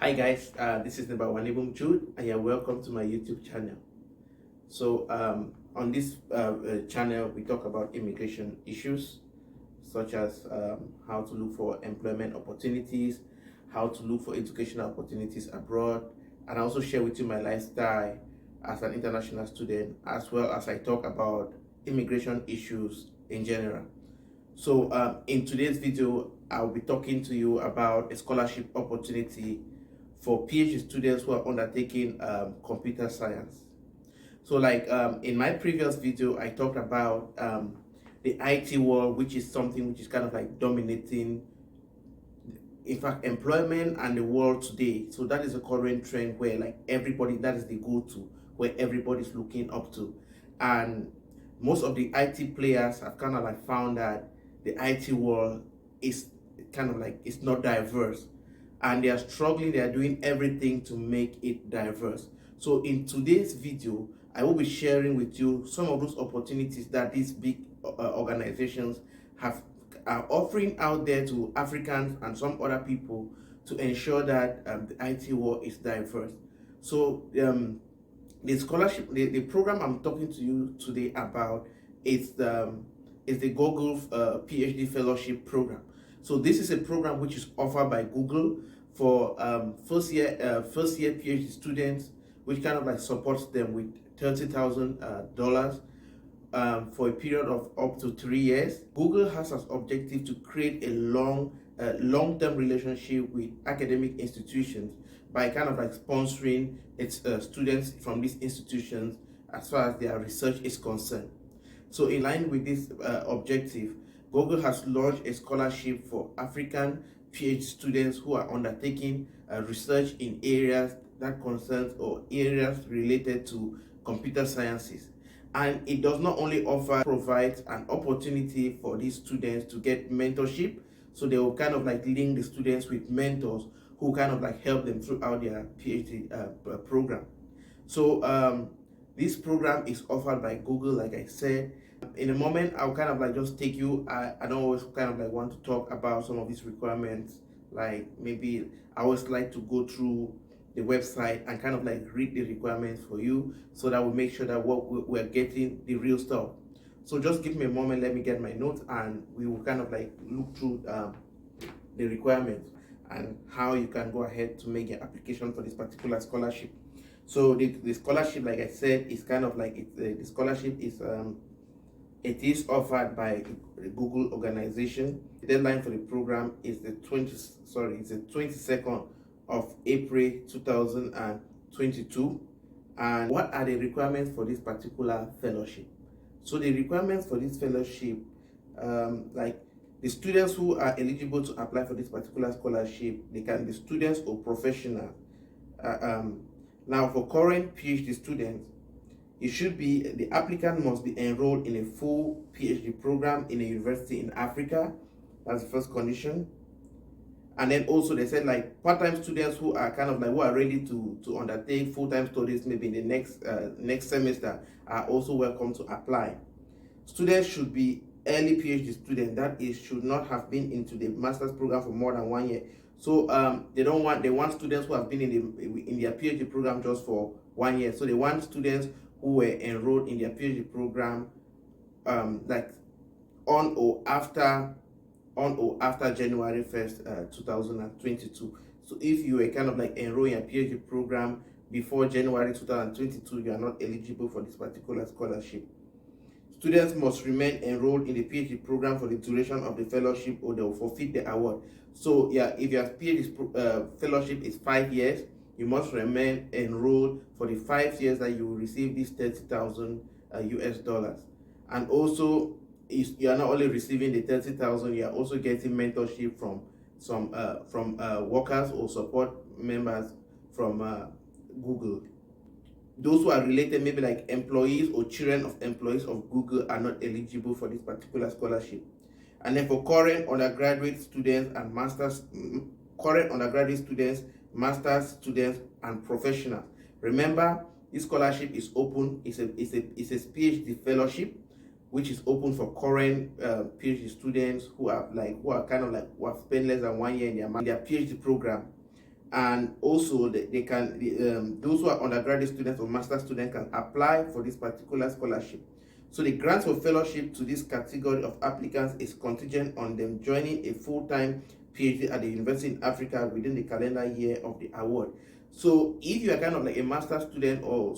Hi guys, this is Nebawanibu Jude and you're welcome to my YouTube channel. So on this channel we talk about immigration issues such as how to look for employment opportunities, how to look for educational opportunities abroad, and I also share with you my lifestyle as an international student, as well as I talk about immigration issues in general. So in today's video, I'll be talking to you about a scholarship opportunity for PhD students who are undertaking computer science. So like in my previous video, I talked about the IT world, which is something which is kind of like dominating, in fact, employment and the world today. So that is a current trend where like everybody, that is the go-to, where everybody's looking up to. And most of the IT players have kind of like found that the IT world is kind of like, it's not diverse. And they are struggling, they are doing everything to make it diverse. So in today's video, I will be sharing with you some of those opportunities that these big organizations are offering out there to Africans and some other people to ensure that the IT world is diverse. So the scholarship, the program I'm talking to you today about is the Google PhD Fellowship Program. So this is a program which is offered by Google for first year PhD students, which kind of like supports them with $30,000 for a period of up to 3 years. Google has as objective to create a long-term relationship with academic institutions by kind of like sponsoring its students from these institutions as far as their research is concerned. So in line with this objective, Google has launched a scholarship for African PhD students who are undertaking research in areas that concerns or areas related to computer sciences. And it does not only provides an opportunity for these students to get mentorship, so they will kind of like link the students with mentors who kind of like help them throughout their PhD program. So this program is offered by Google, like I said. In a moment, I'll kind of like just take you, I don't always kind of like want to talk about some of these requirements, like maybe I always like to go through the website and kind of like read the requirements for you so that we make sure that what we're getting the real stuff. So just give me a moment, let me get my notes and we will kind of like look through the requirements and how you can go ahead to make your application for this particular scholarship. So the scholarship, like I said, is kind of like the scholarship is it is offered by the Google organization. The deadline for the program is the 22nd of April 2022. And what are the requirements for this particular fellowship? So the requirements for this fellowship, like the students who are eligible to apply for this particular scholarship, they can be students or professionals. Now for current PhD students, the applicant must be enrolled in a full PhD program in a university in Africa. That's the first condition. And then also they said like part-time students who are kind of like who are ready to undertake full-time studies maybe in the next semester are also welcome to apply. Students should be early PhD students, that is, should not have been into the master's program for more than 1 year. So they want students who have been in their PhD program just for 1 year. So they want students who were enrolled in their PhD program like on or after January 1st, 2022. So if you were kind of like enrolling a PhD program before January 2022, you are not eligible for this particular scholarship. Students must remain enrolled in the PhD program for the duration of the fellowship or they will forfeit the award. So yeah, if your PhD fellowship is 5 years, you must remain enrolled for the 5 years that you will receive these $30,000 US. And also, you are not only receiving the 30,000, you are also getting mentorship from some workers or support members from Google. Those who are related, maybe like employees or children of employees of Google, are not eligible for this particular scholarship. And then for current undergraduate students and masters students and professionals, remember this scholarship is open. It's a PhD fellowship which is open for current PhD students who have spent less than 1 year in their PhD program. and also they can those who are undergraduate students or master students can apply for this particular scholarship. So the grant for fellowship to this category of applicants is contingent on them joining a full-time PhD at the university in Africa within the calendar year of the award. So if you are kind of like a master student or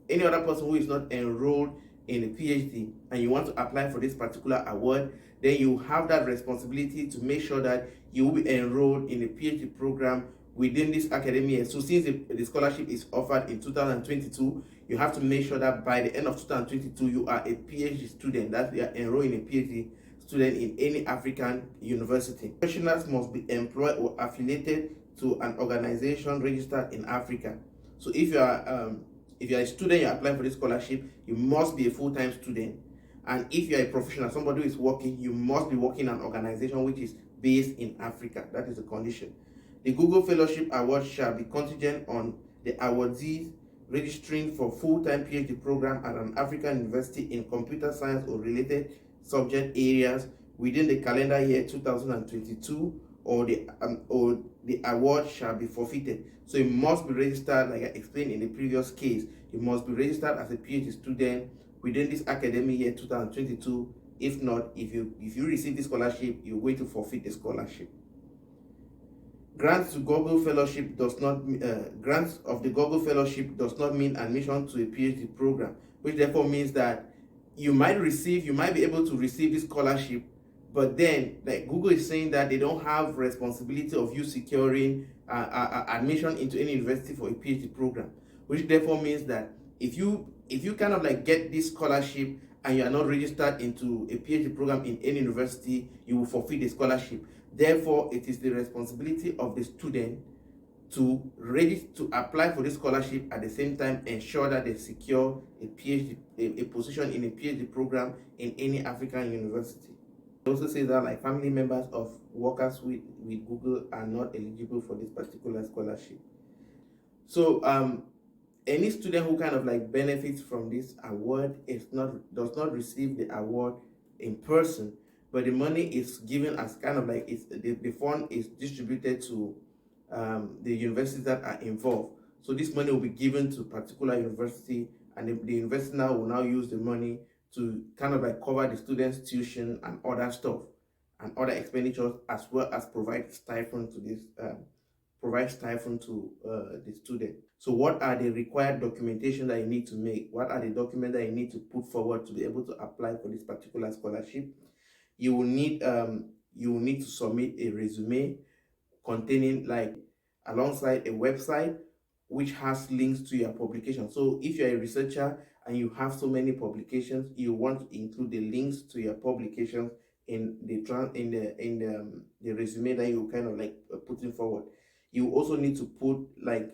any other person who is not enrolled in a PhD and you want to apply for this particular award, then you have that responsibility to make sure that you will be enrolled in a PhD program within this academic year. So since the scholarship is offered in 2022, you have to make sure that by the end of 2022, you are a PhD student, that you are enrolled in a PhD student in any African university. Professionals must be employed or affiliated to an organization registered in Africa. So if you are a student, you're applying for this scholarship, you must be a full-time student. And if you're a professional, somebody who is working, you must be working in an organization which is based in Africa. That is the condition. The Google Fellowship Award shall be contingent on the awardees registering for full-time PhD program at an African university in computer science or related subject areas within the calendar year 2022, or the award shall be forfeited. So it must be registered, like I explained in the previous case. You must be registered as a PhD student within this academic year 2022. If not, if you receive the scholarship, you're going to forfeit the scholarship. Grants to Google Fellowship does not grants of the Google Fellowship does not mean admission to a PhD program, which therefore means that you might be able to receive this scholarship, but then like Google is saying that they don't have responsibility of you securing admission into any university for a PhD program, which therefore means that if you kind of like get this scholarship and you are not registered into a PhD program in any university, you will forfeit the scholarship. Therefore, it is the responsibility of the student to apply for this scholarship, at the same time ensure that they secure a PhD, a position in a PhD program in any African university. It also says that like family members of workers with Google are not eligible for this particular scholarship. So any student who kind of like benefits from this award does not receive the award in person, but the money is given as kind of like the fund is distributed to the universities that are involved. So this money will be given to a particular university, and the university now will now use the money to kind of like cover the students' tuition and other stuff and other expenditures, as well as provide stipend to this the student. So what are the required documentation that you need to make? What are the documents that you need to put forward to be able to apply for this particular scholarship? You will need to submit a resume containing like alongside a website which has links to your publication. So if you're a researcher and you have so many publications, you want to include the links to your publications in the resume that you kind of like putting forward. You also need to put like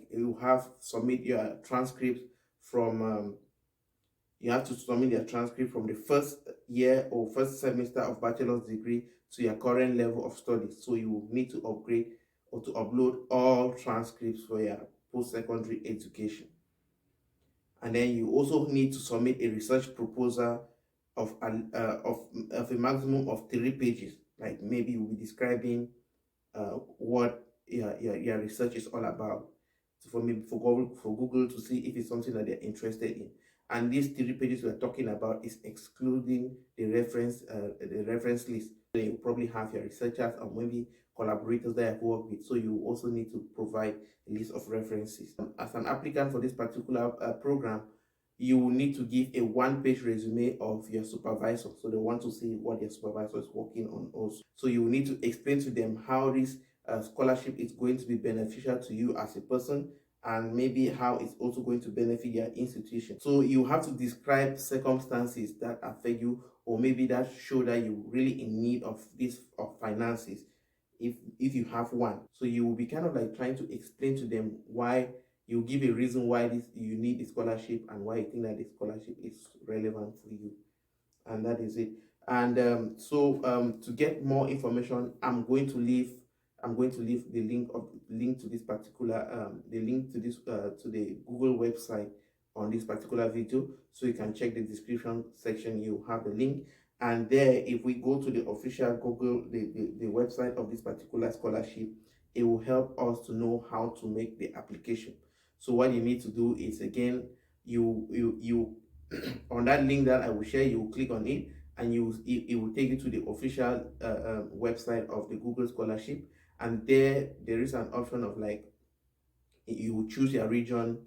submit your transcripts from you have to submit your transcript from the first year or first semester of bachelor's degree to your current level of studies. So you will need to upgrade or to upload all transcripts for your post-secondary education. And then you also need to submit a research proposal of a maximum of 3 pages. Like maybe you'll be describing what your research is all about. So for Google to see if it's something that they're interested in. And these 3 pages we're talking about is excluding the reference list. So you probably have your researchers or maybe collaborators that you work with. So you also need to provide a list of references. As an applicant for this particular program, you will need to give a 1-page resume of your supervisor. So they want to see what your supervisor is working on also. So you will need to explain to them how this scholarship is going to be beneficial to you as a person, and maybe how it's also going to benefit your institution. So you have to describe circumstances that affect you, or maybe that show that you're really in need of finances, if you have one. So you will be kind of like trying to explain to them why, you give a reason why you need the scholarship and why you think that the scholarship is relevant for you, and that is it. And to get more information, I'm going to leave the link to this particular to the Google website on this particular video, so you can check the description section. You have the link, and there, if we go to the official Google the website of this particular scholarship, it will help us to know how to make the application. So what you need to do is, again, you on that link that I will share, you will click on it, and it will take you to the official website of the Google Scholarship. And there is an option of like, you will choose your region,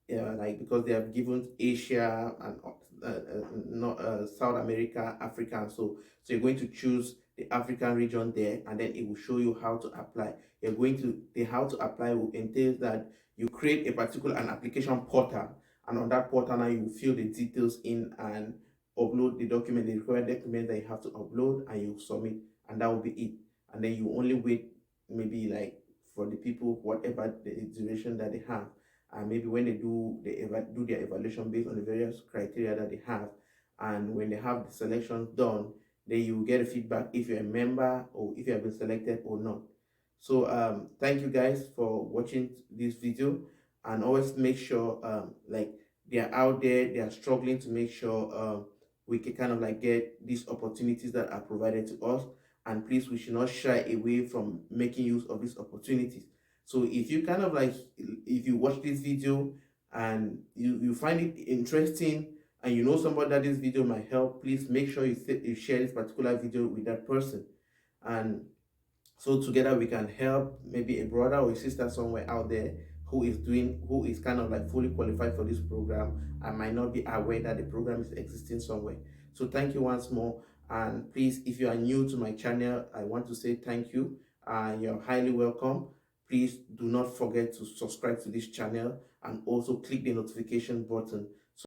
like, because they have given Asia and South America, Africa, and so you're going to choose the African region there, and then it will show you how to apply. You're going to The how to apply will entail that you create a particular an application portal, and on that portal now you fill the details in and upload the required document that you have to upload, and you submit, and that will be it. And then you only wait, maybe like, for the people, whatever the duration that they have, and maybe when they do their evaluation based on the various criteria that they have, and when they have the selections done, then you get a feedback if you're a member or if you have been selected or not. So thank you guys for watching this video, and always make sure, like, they are out there, they are struggling to make sure we can kind of like get these opportunities that are provided to us. And please, we should not shy away from making use of these opportunities. So if you kind of like, if you watch this video and you find it interesting, and you know somebody that this video might help, please make sure you share this particular video with that person. And so together we can help maybe a brother or a sister somewhere out there who is kind of like fully qualified for this program and might not be aware that the program is existing somewhere. So thank you once more. And please, if you are new to my channel, I want to say thank you, and you're highly welcome. Please do not forget to subscribe to this channel, and also click the notification button